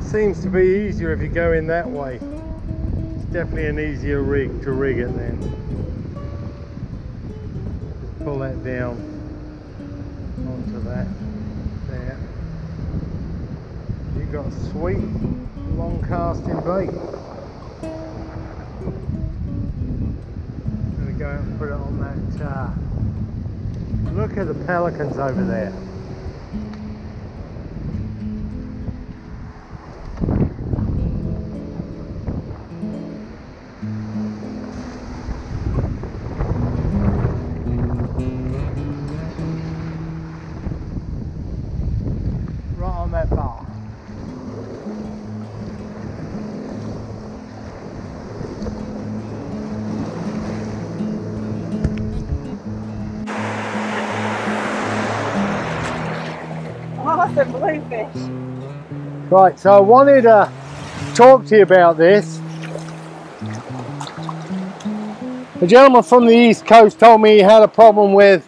seems to be easier if you go in that way. It's definitely an easier rig to rig it then. Just pull that down onto that there. You've got a sweet long casting bait. I'm going to go and put it on that. Look at the pelicans over there. Right on that bar. Awesome bluefish. Right, so I wanted to talk to you about this. A gentleman from the East Coast told me he had a problem with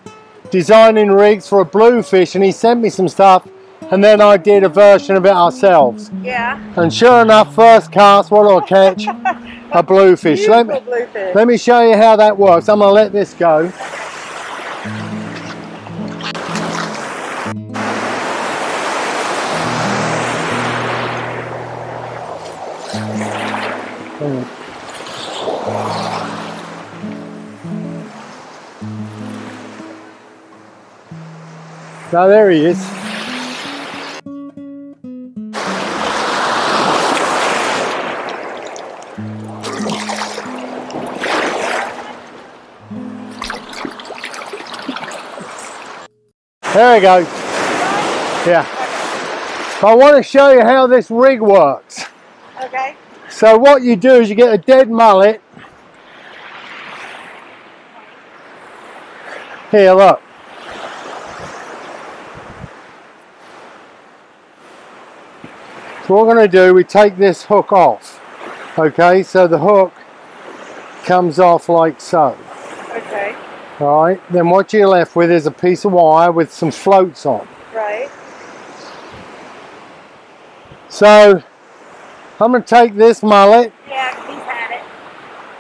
designing rigs for a bluefish, and he sent me some stuff, and then I did a version of it ourselves. Yeah. And sure enough, first cast, what do I catch? A bluefish. Bluefish. Let me show you how that works. I'm going to let this go. So there he is. There we go. Yeah. I want to show you how this rig works. Okay. So what you do is you get a dead mullet. Here, look. So what we're going to do, we take this hook off. Okay, so the hook comes off like so. Okay. Alright, then what you're left with is a piece of wire with some floats on. Right. So I'm going to take this mullet. Yeah, he's had it.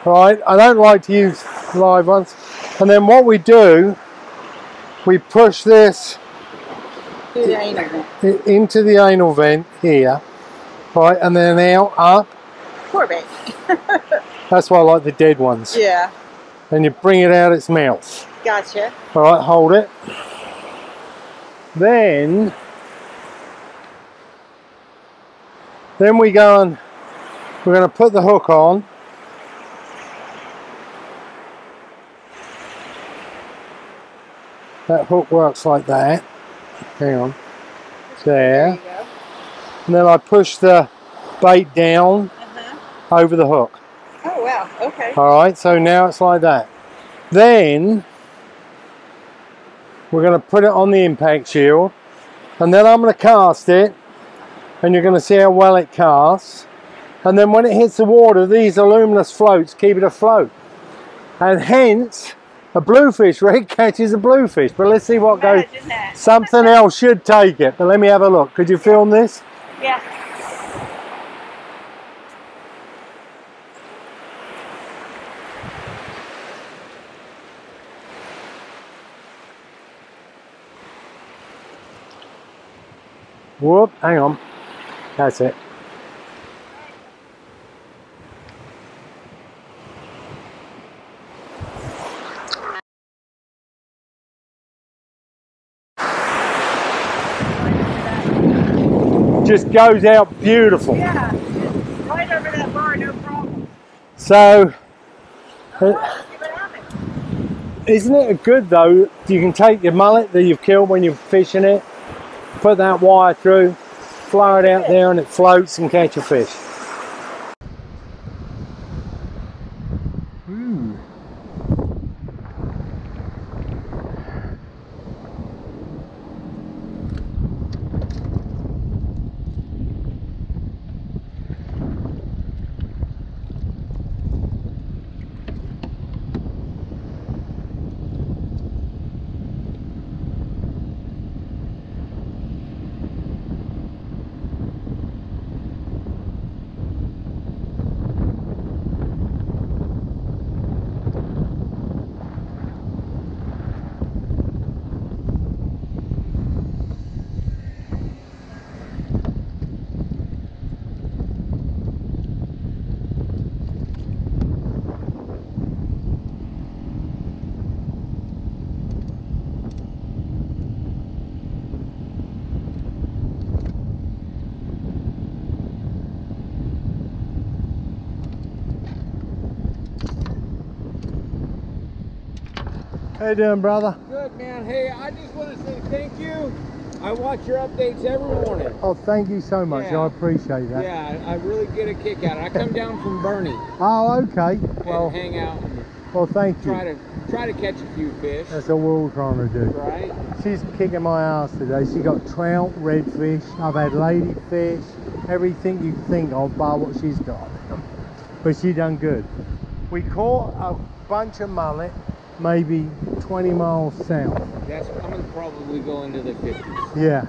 Right, I don't like to use live ones. And then what we do, we push this into the anal vent here. Right, and then out, up. Poor baby. That's why I like the dead ones. Yeah. And you bring it out its mouth. Gotcha. Alright, hold it. Then we go and we're going to put the hook on. That hook works like that. Hang on. There. And then I push the bait down over the hook. Oh wow, okay. Alright, so now it's like that. Then we're going to put it on the impact shield, and then I'm going to cast it, and you're going to see how well it casts. And then when it hits the water, these aluminous floats keep it afloat. And hence, a bluefish rig catches a bluefish. But let's see what goes. Something else should take it, but let me have a look. Could you film this? Yeah. Whoop, hang on. That's it. Just goes out beautiful. Yeah, right over that bar, no problem. So, isn't it good though? You can take your mullet that you've killed when you're fishing it, put that wire through, flow it out there, and it floats and catch a fish. Ooh. How you doing, brother? Good, man. Hey, I just want to say thank you. I watch your updates every morning. Oh, thank you so much. Yeah. I appreciate that. Yeah, I really get a kick out of it. I come down from Bernie Oh, okay. Well, and hang out and well, thank you. try to catch a few fish. That's what we're all trying to do. Right? She's kicking my ass today. She got trout, redfish. I've had ladyfish, everything you think of, bar what she's got. But she done good. We caught a bunch of mullet, maybe 20 miles south. I'm gonna probably go into the 50s. Yeah,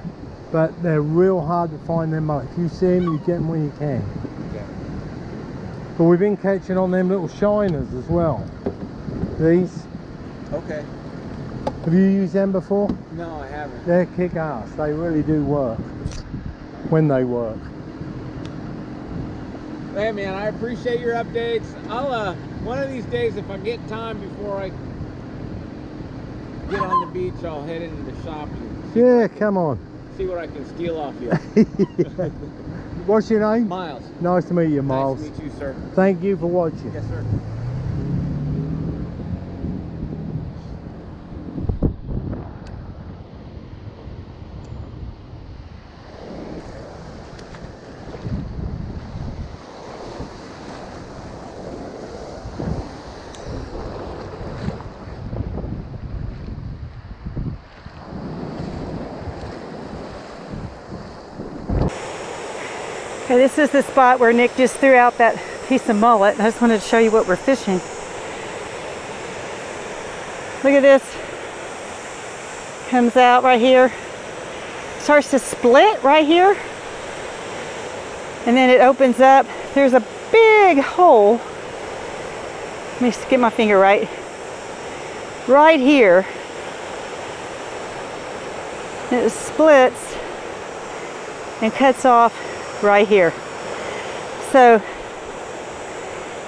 but they're real hard to find them mullet. If you see them, you get them when you can. Okay. But we've been catching on them little shiners as well. These. Okay. Have you used them before? No, I haven't. They're kick ass. They really do work when they work. Hey, man, I appreciate your updates. I'll one of these days, if I get time before I get on the beach, I'll head into the shop and Yeah, come on. see what I can steal off you. What's your name? Miles. Nice to meet you, Miles. Nice to meet you, sir. Thank you for watching. Yes, sir. Okay, this is the spot where Nick just threw out that piece of mullet. I just wanted to show you what we're fishing. Look at this. Comes out right here. Starts to split right here. And then it opens up. There's a big hole. Let me get my finger right. Right here. It splits and cuts off right here. So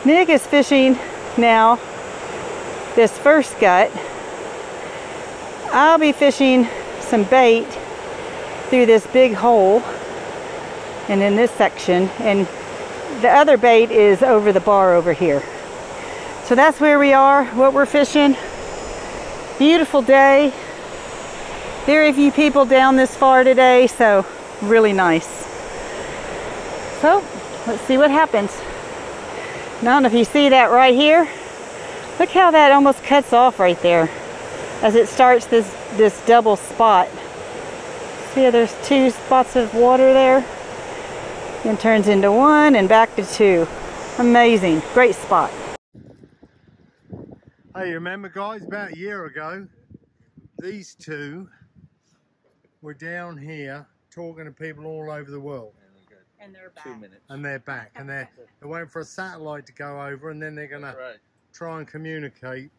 Nick is fishing now this first gut. I'll be fishing some bait through this big hole and in this section, and the other bait is over the bar over here. So that's where we are, what we're fishing. Beautiful day. Very few people down this far today, so really nice. So let's see what happens. Now, I don't know if you see that right here. Look how that almost cuts off right there as it starts this double spot. See how there's two spots of water there? Then turns into one and back to two. Amazing, great spot. Hey, you remember, guys, about a year ago, these two were down here talking to people all over the world. And they're back. 2 minutes. And they're back, and they're waiting for a satellite to go over, and then they're gonna try and communicate.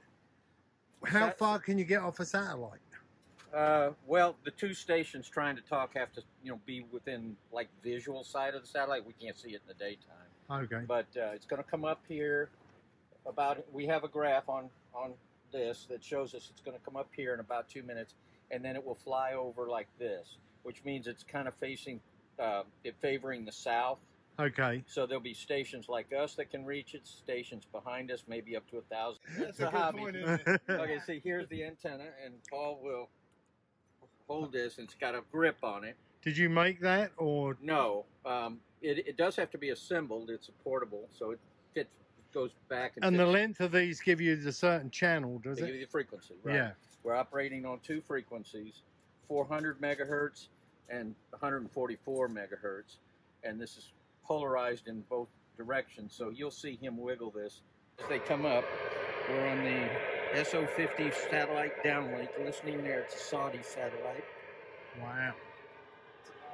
How far can you get off a satellite? Well, the two stations trying to talk have to, be within like visual side of the satellite. We can't see it in the daytime. Okay. But it's going to come up here. We have a graph on this that shows us it's going to come up here in about 2 minutes, and then it will fly over like this, which means it's kind of facing, favoring the south. Okay. So there'll be stations like us that can reach it, stations behind us, maybe up to 1,000. That's a good point, isn't it? Okay, see, here's the antenna, and Paul will hold this, and it's got a grip on it. Did you make that, or? No, it does have to be assembled. It's a portable, so it fits, goes back. And the length of these give you the certain channel, does They it? give you the frequency, right? Yeah. We're operating on two frequencies, 400 megahertz and 144 megahertz, and this is polarized in both directions, so you'll see him wiggle this as they come up. We're on the SO50 satellite downlink, listening there. It's a Saudi satellite. Wow.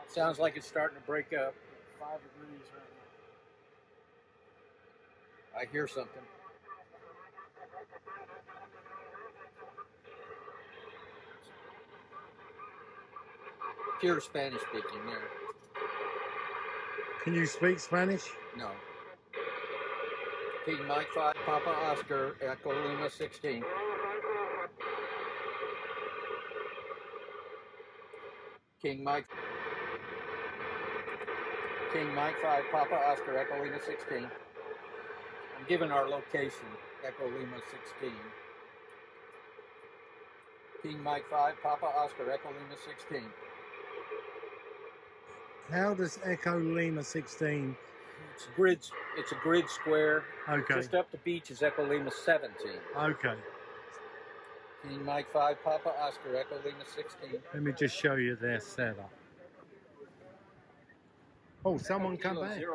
Sounds like it's starting to break up. 5 degrees right now. I hear something. Pure Spanish speaking there. Can you speak Spanish? No. King Mike 5, Papa Oscar, Echo Lima 16. King Mike 5, Papa Oscar, Echo Lima 16. I'm giving our location, Echo Lima 16. King Mike 5, Papa Oscar, Echo Lima 16. How does Echo Lima 16? It's a grid square. Okay. Just up the beach is Echo Lima 17. Okay. King Mike 5, Papa Oscar, Echo Lima 16. Let me just show you their setup. Oh, someone come back. 09,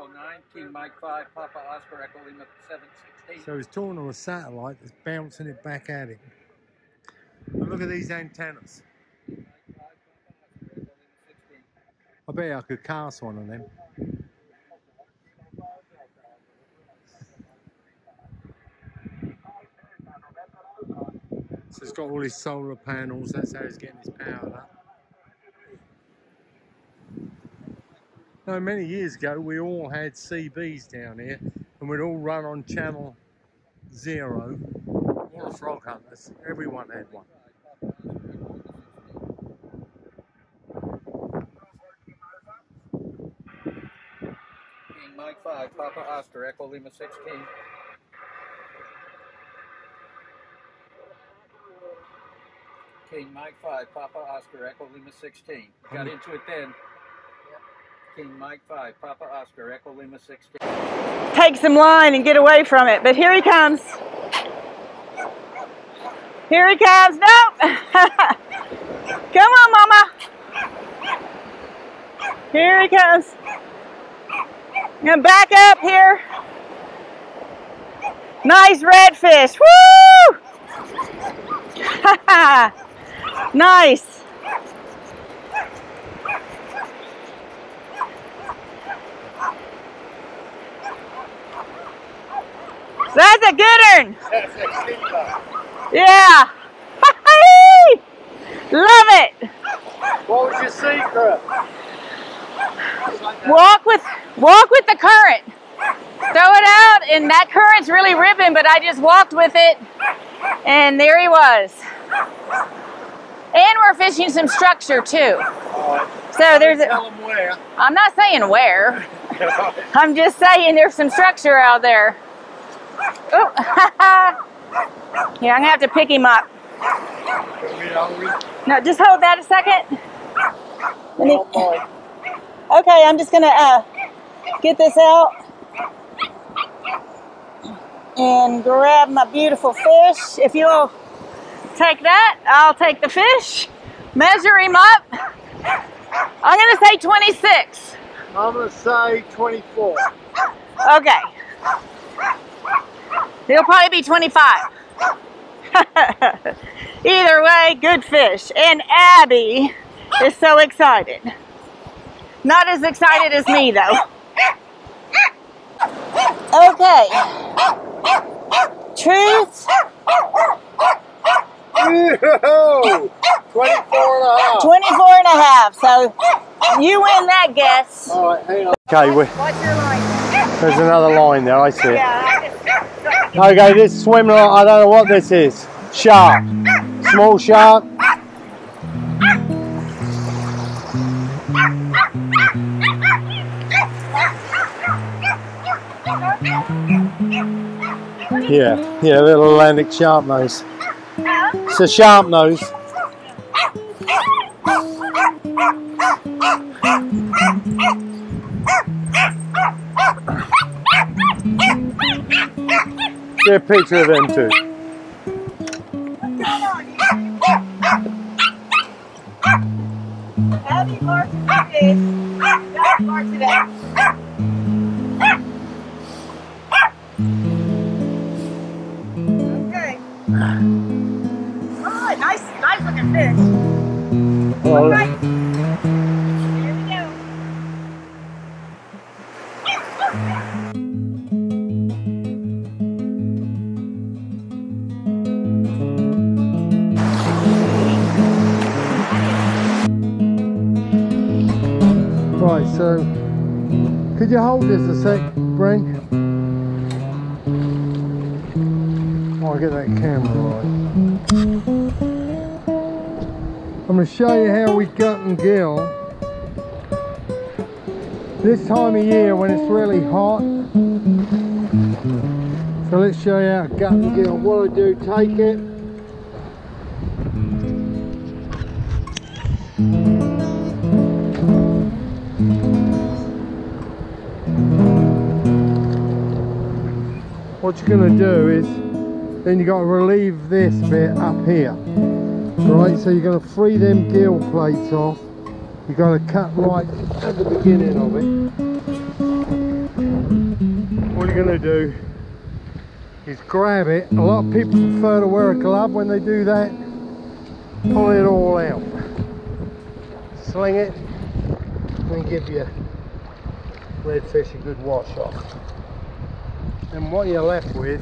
King Mike 5, Papa Oscar, Echo Lima 716. So he's talking to a satellite that's bouncing it back at him. And look at these antennas. I bet I could cast one of them. So he's got all his solar panels, that's how he's getting his power up. No, many years ago we all had CBs down here and we'd all run on channel 0, all the frog hunters, everyone had one. King Mike 5, Papa Oscar, Echo Lima 16. King Mike 5, Papa Oscar, Echo Lima 16. Got into it then. King Mike 5, Papa Oscar, Echo Lima 16. Take some line and get away from it, but here he comes. Here he comes. Nope. Come on, Mama. Here he comes. I'm gonna back up here. Nice redfish. Woo! Nice. That's a good one. Yeah. Love it. What was your secret? Walk with the current. Throw it out, and that current's really ripping, but I just walked with it, and there he was. And we're fishing some structure too. So there's a, Tell them where. I'm not saying where. I'm just saying there's some structure out there. Oh, yeah, I'm gonna have to pick him up. No, just hold that a second. Let me, okay, I'm just gonna get this out and grab my beautiful fish. If you'll take that, I'll take the fish. Measure him up. I'm gonna say 26. I'm gonna say 24. Okay. He'll probably be 25. Either way, good fish. And Abby is so excited. Not as excited as me, though. Okay. Truth. 24 and a half. 24 and a half. So you win that guess. All right, hang on. Okay, What's your line? there's another line there, I see it. Yeah. Okay, this swim line, I don't know what this is. Shark. Small shark. Yeah, little Atlantic sharp nose. It's a sharp nose. Get a picture of them too. Abby marks the fish. Got marks it out. Okay. Oh, nice looking fish. Well, Right. Here we go. right, so could you hold this a sec, Brink? I'll get that camera right. I'm going to show you how we gut and gill this time of year when it's really hot. So let's show you how gut and gill. What I do, take it, What you're going to do is, then you got to relieve this bit up here. Right, so you're going to free them gill plates off. You're going to cut right at the beginning of it. What you're going to do is grab it. A lot of people prefer to wear a glove when they do that. Pull it all out. Sling it and give your redfish a good wash off. And what you're left with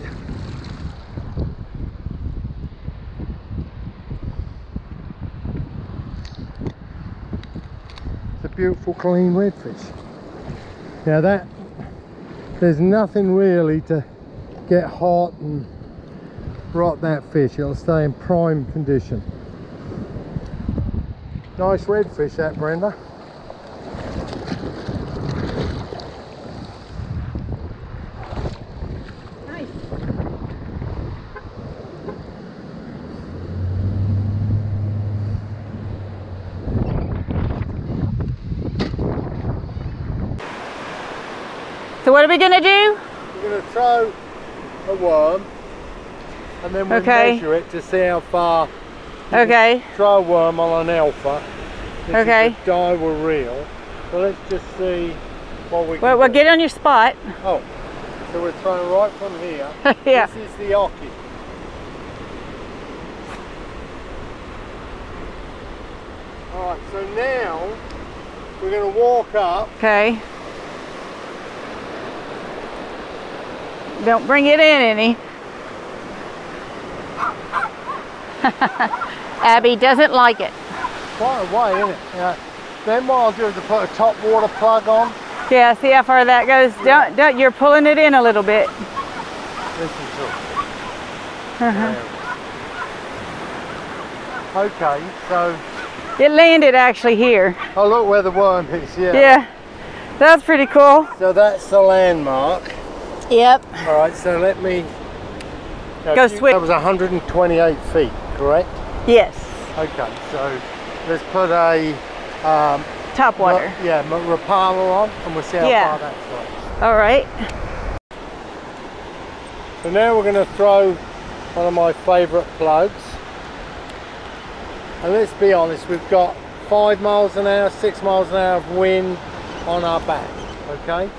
is a beautiful clean redfish. Now that, there's nothing really to get hot and rot that fish. It'll stay in prime condition. Nice redfish that, Brenda. Nice. So what are we gonna do? We're going to throw a worm and then we'll measure it to see how far. Okay. Throw a worm on an alpha. This Okay. is a Daiwa reel. So let's just see what we can Well, do. get on your spot. Oh, so we're throwing right from here. Yeah. This is the Oki. Alright, so now we're going to walk up. Okay. Don't bring it in any. Abby doesn't like it. Quite a way, isn't it? Yeah. Then what I'll do is to put a top water plug on. Yeah, see how far that goes? Don't, you're pulling it in a little bit. This is it. Okay, so... It landed actually here. Oh, look where the worm is, yeah. Yeah, that's pretty cool. So that's the landmark. Yep. Alright, so let me... Go switch. That was 128 feet, correct? Yes. Okay, so let's put a... Top water. Rapala on, and we'll see how far that floats. All right. So now we're going to throw one of my favourite plugs. And let's be honest, we've got 5 miles an hour, 6 miles an hour of wind on our back, okay?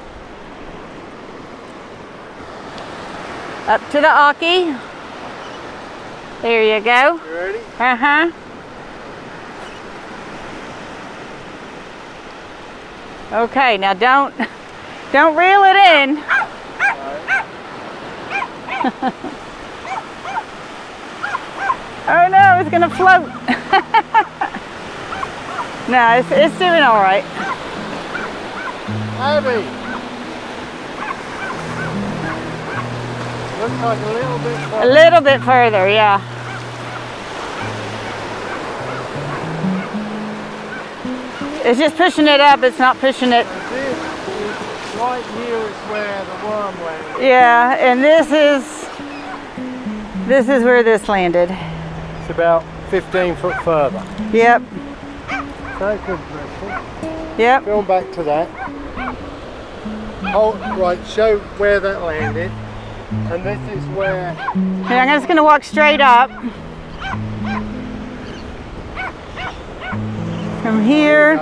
Up to the Oki. There you go. You ready? Uh-huh. Okay, now don't reel it in. Oh no, it's gonna float. No, it's doing all right. Abby! Looks like a little bit further. A little bit further, yeah. It's just pushing it up, it's not pushing it. Right here is where the worm landed. Yeah, and this is where this landed. It's about 15 foot further. Yep. That's interesting. Yep. Film back to that. Oh, right, show where that landed. And this is where... And I'm just going to walk straight up. From here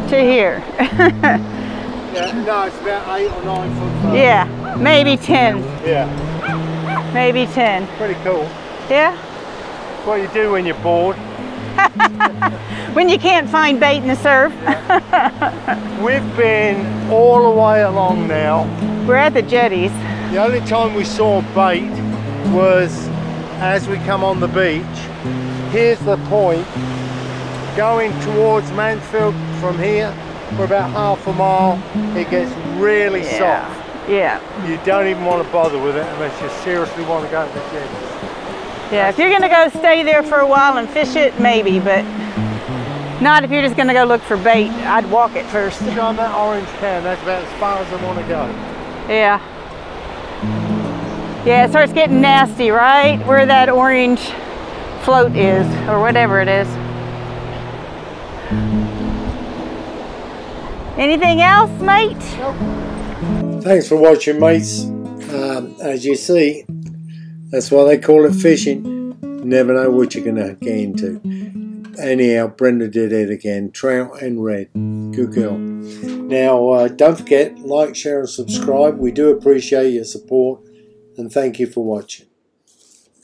to here. Yeah, no, it's about 8 or 9 foot further. Yeah, maybe 10. Yeah. Maybe 10. Pretty cool. Yeah? It's what you do when you're bored. When you can't find bait in the surf. We've been all the way along now. We're at the jetties. The only time we saw bait was as we come on the beach. Here's the point. Going towards Mansfield from here, for about half a mile, it gets really soft. Yeah. You don't even want to bother with it unless you seriously want to go to the jetties. Yeah, if you're going to go stay there for a while and fish it, maybe, but not if you're just going to go look for bait. I'd walk it first. Show them that orange can, that's about as far as I want to go. Yeah. Yeah, it starts getting nasty, right? Where that orange float is, or whatever it is. Anything else, mate? Thanks for watching, mates. As you see, that's why they call it fishing. Never know what you're going to get into. Anyhow, Brenda did it again. Trout and red. Good girl. Now, don't forget, like, share and subscribe. We do appreciate your support, and thank you for watching.